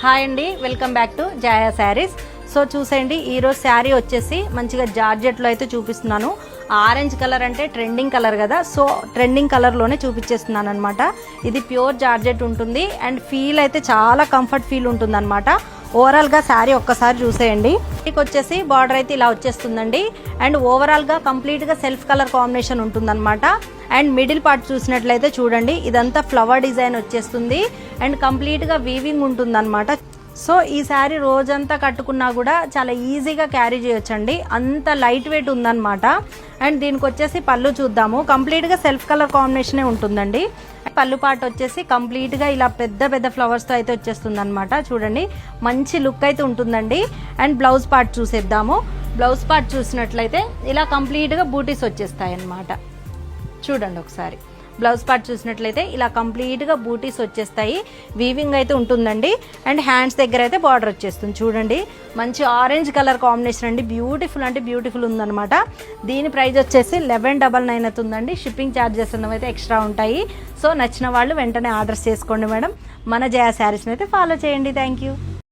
Hi అండి, welcome back to Jaya Sarees. So చూసేయండి, ఈరోజు శారీ వచ్చేసి మంచిగా జార్జెట్లో అయితే చూపిస్తున్నాను. ఆరెంజ్ కలర్ అంటే ట్రెండింగ్ కలర్ కదా, సో ట్రెండింగ్ కలర్లోనే చూపించేస్తున్నాను అనమాట. ఇది ప్యూర్ జార్జెట్ ఉంటుంది అండ్ ఫీల్ అయితే చాలా కంఫర్ట్ ఫీల్ ఉంటుంది అనమాట. ఓవరాల్గా శారీ ఒక్కసారి చూసేయండి. మీకు వచ్చేసి బార్డర్ అయితే ఇలా వచ్చేస్తుందండి అండ్ ఓవరాల్గా కంప్లీట్గా సెల్ఫ్ కలర్ కాంబినేషన్ ఉంటుందన్నమాట. అండ్ మిడిల్ పార్ట్ చూసినట్లయితే చూడండి, ఇదంతా ఫ్లవర్ డిజైన్ వచ్చేస్తుంది అండ్ కంప్లీట్గా వీవింగ్ ఉంటుందన్నమాట. సో ఈ శారీ రోజంతా కట్టుకున్నా కూడా చాలా ఈజీగా క్యారీ చేయొచ్చండి, అంత లైట్ వెయిట్ ఉందన్నమాట. అండ్ దీనికి వచ్చేసి పళ్ళు చూద్దాము. కంప్లీట్గా సెల్ఫ్ కలర్ కాంబినేషనే ఉంటుందండి. పళ్ళు పార్ట్ వచ్చేసి కంప్లీట్గా ఇలా పెద్ద పెద్ద ఫ్లవర్స్తో అయితే వచ్చేస్తుంది అనమాట. చూడండి, మంచి లుక్ అయితే ఉంటుందండి. అండ్ బ్లౌజ్ పార్ట్ చూసేద్దాము. బ్లౌజ్ పార్ట్ చూసినట్లయితే ఇలా కంప్లీట్గా బూటీస్ వచ్చేస్తాయి అన్నమాట. చూడండి ఒకసారి, బ్లౌజ్ పార్ట్ చూసినట్లయితే ఇలా కంప్లీట్గా బూటీస్ వచ్చేస్తాయి, వీవింగ్ అయితే ఉంటుందండి. అండ్ హ్యాండ్స్ దగ్గర అయితే బార్డర్ వచ్చేస్తుంది. చూడండి, మంచి ఆరెంజ్ కలర్ కాంబినేషన్ అండి, బ్యూటిఫుల్ అంటే బ్యూటిఫుల్ ఉందన్నమాట. దీని ప్రైస్ వచ్చేసి 1199 అవుతుందండి. షిప్పింగ్ ఛార్జెస్ అన్నవి ఎక్స్ట్రా ఉంటాయి. సో నచ్చిన వాళ్ళు వెంటనే ఆర్డర్స్ చేసుకోండి మేడం. మన జయా శారీస్ని అయితే ఫాలో చేయండి. Thank you.